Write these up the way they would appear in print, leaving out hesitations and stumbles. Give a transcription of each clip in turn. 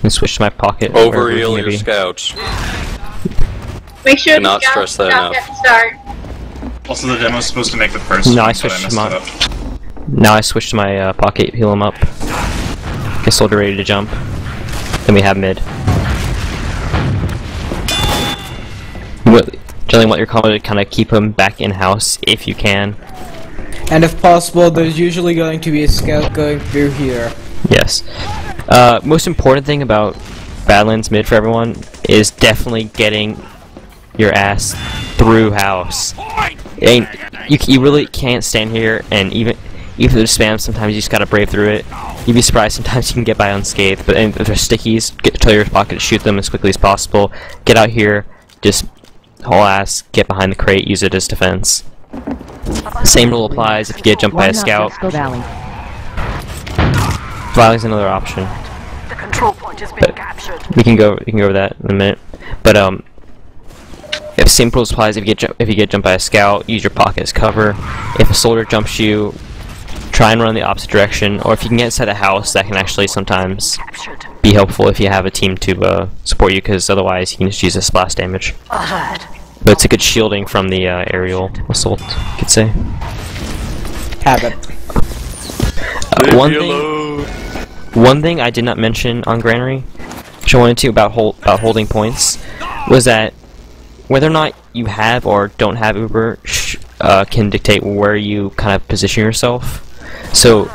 And switch to my pocket. Overheal your scouts. Make sure Cannot the stress that scouts enough. at the start. Also, the demo's supposed to make the first No, one, I switched but him I up. messed it up. Now I switch to my pocket, heal him up. Get soldier ready to jump. Then we have mid. Generally want your combo to kind of keep him back in-house if you can. And if possible, there's usually going to be a scout going through here. Yes. Most important thing about Badlands mid for everyone is definitely getting your ass through house. You really can't stand here, and even if there's spam, sometimes you just gotta brave through it. You'd be surprised sometimes you can get by unscathed, but if there's stickies, tell your pocket to shoot them as quickly as possible. Get out here, just haul ass, get behind the crate, use it as defense. Same rule applies if you get jumped by a scout. Valley's another option. The control point is being captured. We can go over that in a minute. But if same rule applies if you get jumped by a scout, use your pocket as cover. If a soldier jumps you, try and run the opposite direction, or if you can get inside the house, that can actually sometimes be helpful if you have a team to support you, because otherwise you can just use a splash damage. But it's a good shielding from the aerial assault, you could say. Have it. One thing I did not mention on Granary, which I wanted to about holding points, was that whether or not you have or don't have Uber can dictate where you kind of position yourself. So,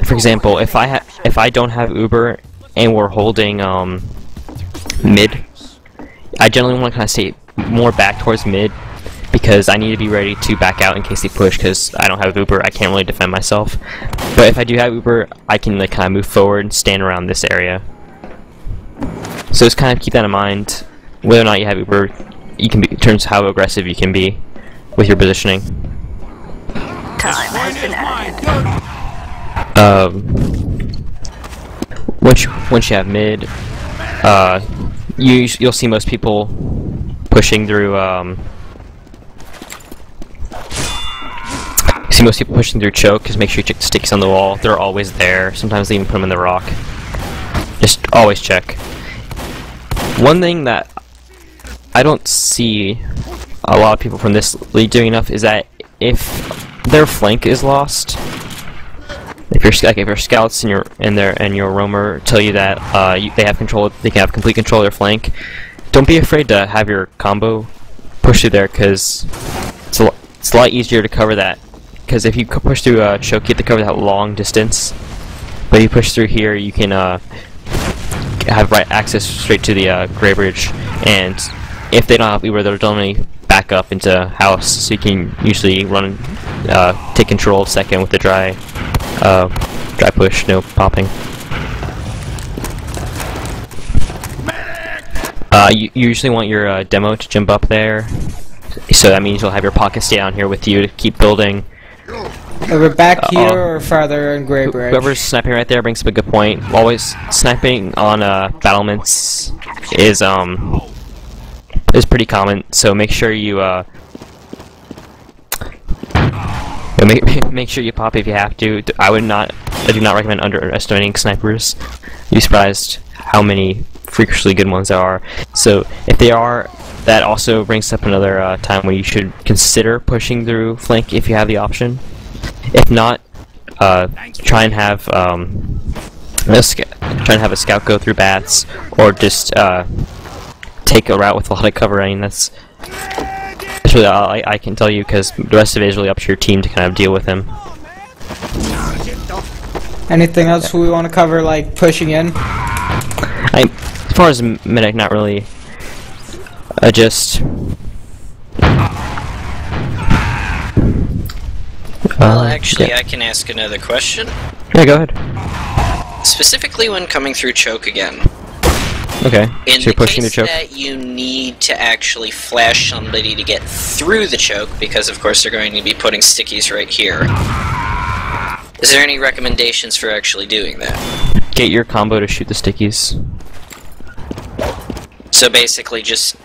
for example, if I don't have Uber and we're holding mid, I generally want to kind of stay more back towards mid because I need to be ready to back out in case they push, because I don't have Uber, I can't really defend myself. But if I do have Uber, I can like kind of move forward and stand around this area. So just kind of keep that in mind. Whether or not you have Uber, you can be, in terms of how aggressive you can be with your positioning. Time has been added. Once you have mid, you'll see most people pushing through. See most people pushing through choke. Just make sure you check the sticks on the wall. They're always there. Sometimes they even put them in the rock. Just always check. One thing that I don't see a lot of people from this league doing enough is that if their flank is lost, if your scouts and your roamer tell you that they can have complete control of their flank, don't be afraid to have your combo push through there, because it's a lot easier to cover that. Because if you push through choke, you have to cover that long distance. But if you push through here, you can have access straight to the Grey Bridge, and if they don't have Uber, they'll only back up into house, so you can usually run, take control second with the dry push, no popping. You usually want your demo to jump up there, so that means you'll have your pocket stay down here with you to keep building. We're back here or farther in Grey Bridge? Whoever's sniping right there brings up a good point. Always sniping on battlements is pretty common, so make sure you make sure you pop if you have to. I do not recommend underestimating snipers. You'd be surprised how many freakishly good ones there are. So if they are, that also brings up another time when you should consider pushing through flank if you have the option. If not, try and have a scout go through bats, or just take a route with a lot of cover. I mean, that's really all I can tell you, because the rest of it is really up to your team to kind of deal with him. Anything else we want to cover, like pushing in? As far as medic, not really. Well, actually, I can ask another question. Yeah, go ahead. Specifically when coming through choke again. Okay, In so you're pushing the the choke? case that you need to actually flash somebody to get through the choke, because of course they're going to be putting stickies right here. Is there any recommendations for actually doing that? Get your combo to shoot the stickies. So basically just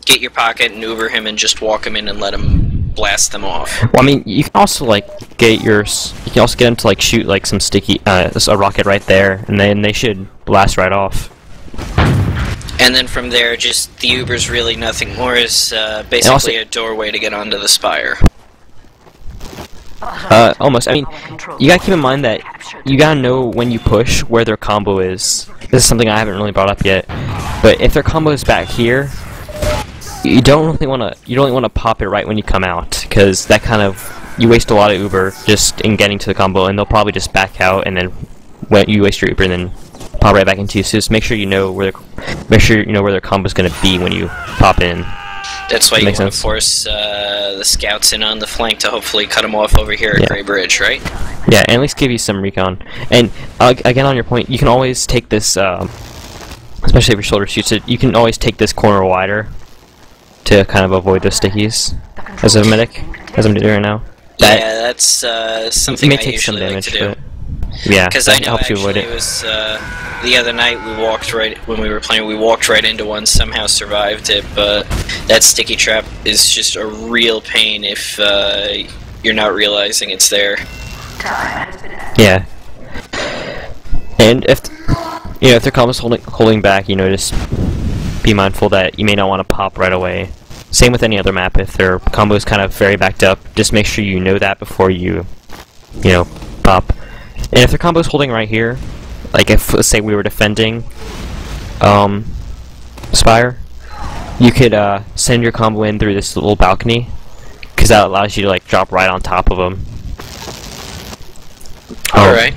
get your pocket and Uber him and just walk him in and let him blast them off. Well, I mean, you can also like get you can also get them to like shoot like some sticky a rocket right there, and then they should blast right off. And then from there, just the Uber's really nothing more. Is basically a doorway to get onto the spire. Almost. I mean, you gotta keep in mind that you gotta know when you push where their combo is. This is something I haven't really brought up yet. But if their combo is back here, you don't really wanna pop it right when you come out, because that kind of you waste a lot of Uber just in getting to the combo, and they'll probably just back out, and then when you waste your Uber, and then pop right back into you. So just make sure you know where their combo is gonna be when you pop in. That's why you want to force the scouts in on the flank to hopefully cut them off over here at Grey Bridge, right? Yeah, and at least give you some recon. And again, on your point, you can always take this, especially if your shoulder shoots it, you can always take this corner wider to kind of avoid those stickies as a medic, as I'm doing right now. Yeah, that's something may I take some usually damage, like to do. but yeah, Because I that know helps you avoid actually it was the other night when we were playing, we walked right into one, somehow survived it, but that sticky trap is just a real pain if you're not realizing it's there. Yeah. And if their combo's holding back, just be mindful that you may not want to pop right away. Same with any other map. If their combo is kind of very backed up, just make sure you know that before you pop. And if their combo is holding right here, like if, let's say we were defending Spire, you could send your combo in through this little balcony, because that allows you to like drop right on top of them. Alright.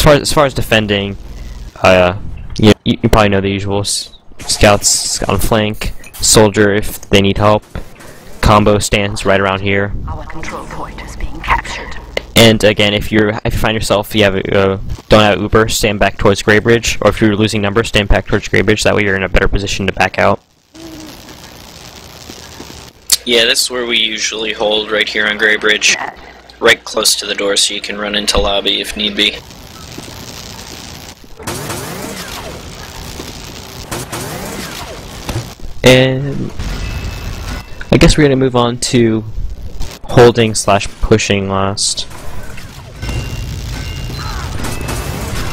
As far as defending, you probably know the usuals. Scouts on flank, soldier if they need help, combo stands right around here. Our control point is being captured. And again, if you find yourself don't have Uber, stand back towards Grey Bridge, or if you're losing numbers, stand back towards Grey Bridge. That way you're in a better position to back out. Yeah, that's where we usually hold, right here on Grey Bridge, right close to the door, so you can run into lobby if need be. And I guess we're gonna move on to holding/pushing last.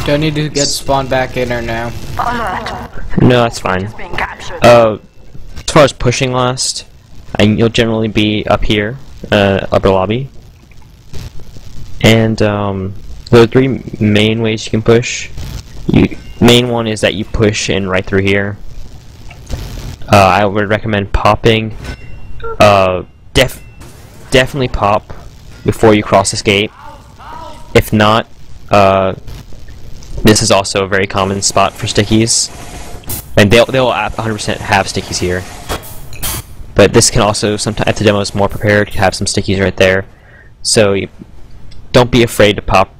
Don't need to get spawned back in or now. Alert. No, that's fine. Is being captured. As far as pushing last, you'll generally be up here, upper lobby. And there are three main ways you can push. Main one is that you push in right through here. I would recommend popping. Definitely pop before you cross this gate. If not, this is also a very common spot for stickies, and they'll 100% have stickies here. But this can also sometimes, if the demo is more prepared, have some stickies right there. So don't be afraid to pop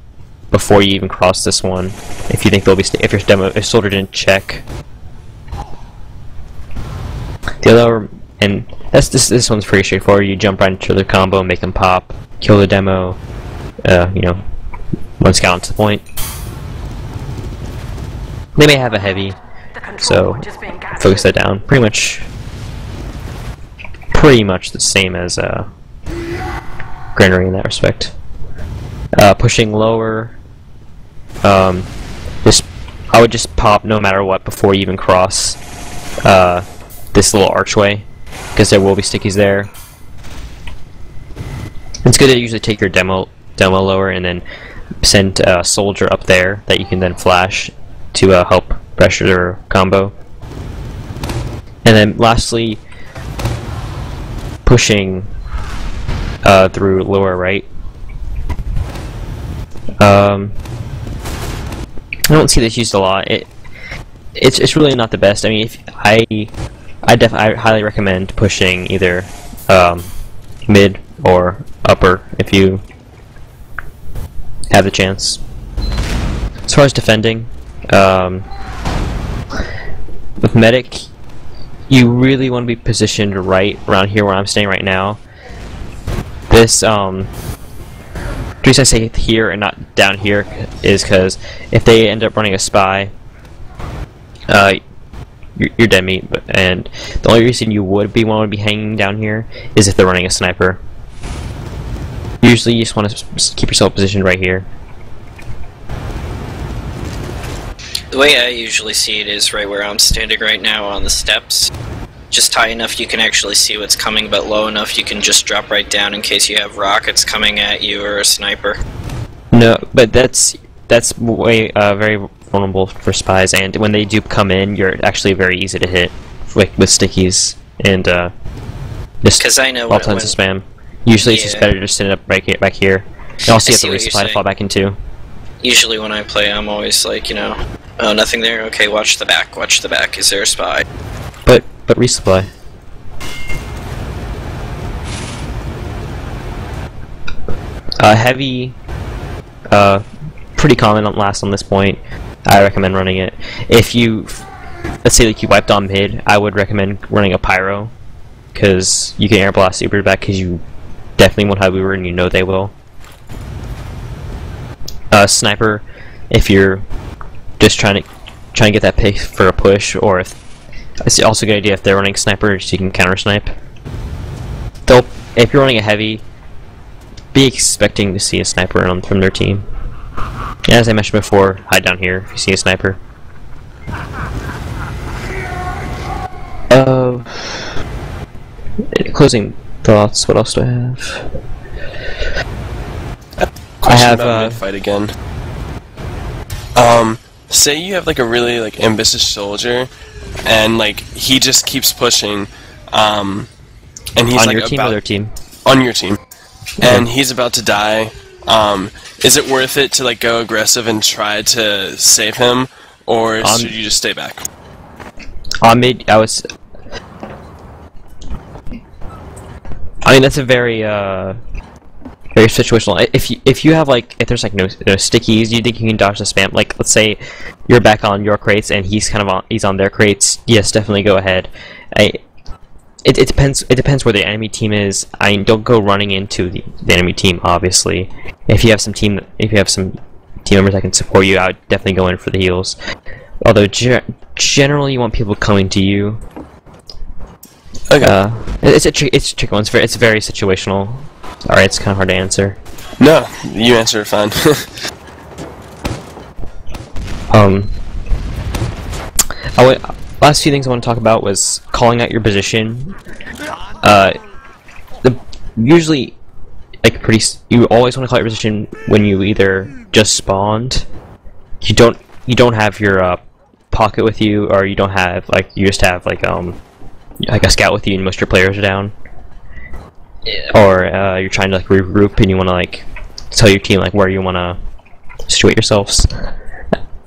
before you even cross this one. If you think there'll be if your soldier didn't check. The other, and this one's pretty straightforward. You jump right into the combo, make them pop, kill the demo. One scout onto the point. They may have a heavy, so focus that down. Pretty much the same as Granary in that respect. Pushing lower, I would just pop no matter what before you even cross this little archway, because there will be stickies there. It's good to usually take your demo lower and then send a soldier up there that you can then flash to help pressure their combo. And then lastly, pushing through lower right. I don't see this used a lot. It's really not the best. I mean, I highly recommend pushing either mid or upper if you have the chance. As far as defending, with medic, you really want to be positioned right around here where I'm staying right now. This the reason I say here and not down here is because if they end up running a spy, you're dead meat. And the only reason you would want to be hanging down here is if they're running a sniper. Usually you just want to keep yourself positioned right here. The way I usually see it is right where I'm standing right now on the steps. Just high enough you can actually see what's coming, but low enough you can just drop right down in case you have rockets coming at you or a sniper. No, but that's way very vulnerable for spies, and when they do come in, you're actually very easy to hit with stickies and just 'Cause I know all when- tons of spam. Usually it's just Yeah. better to stand up right here, back here. And also I you have see to what you're resupply to fall saying. back into. Usually when I play, I'm always like, you know, oh, nothing there? Okay, watch the back, watch the back. Is there a spy? But resupply. Heavy, pretty common on this point. I recommend running it. If you, let's say like you wiped on mid, I would recommend running a pyro, because you can air blast Uber back, because you definitely won't have Uber and you know they will. Sniper, if you're just trying to get that pick for a push, or if it's also a good idea if they're running sniper, so you can counter snipe. Though, if you're running a heavy, be expecting to see a sniper from their team. And as I mentioned before, hide down here if you see a sniper. Closing thoughts. What else do I have? I have mid-fight again. Say you have like a really like ambitious soldier, and like he just keeps pushing, and he's on like your team or their team. on your team, and he's about to die. Is it worth it to like go aggressive and try to save him, or should you just stay back? On mid, I mean, that's a very very situational. If you have like, if there's like no stickies, you think you can dodge the spam. Like, let's say you're back on your crates and he's kind of on their crates. Yes, definitely go ahead. It depends. It depends where the enemy team is. I mean, don't go running into the enemy team. Obviously, if you have some team members that can support you, I would definitely go in for the heals. Although generally, you want people coming to you. Okay. It's a tricky one. It's very situational. Alright, it's kind of hard to answer. No, you answer it fine. Last few things I want to talk about was calling out your position. Usually, like you always want to call out your position when you either just spawned, you don't have your pocket with you, or you don't have you just have like a scout with you and most of your players are down. Yeah. Or you're trying to like regroup and you want to like tell your team like where you want to situate yourselves.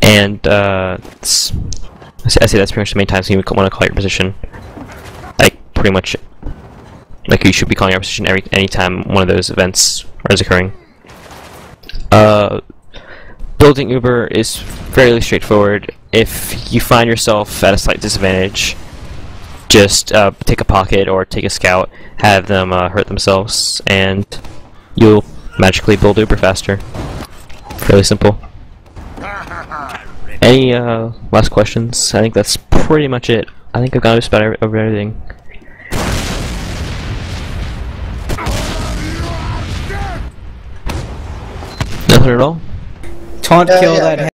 And I say that's pretty much the main times you want to call your position. Like pretty much, like you should be calling your position anytime one of those events is occurring. Building Uber is fairly straightforward. If you find yourself at a slight disadvantage, just take a pocket or take a scout, have them hurt themselves, and you'll magically build Uber faster. Fairly simple. Any last questions? I think that's pretty much it. I think I've gone just about over everything. Nothing at all? Taunt kill that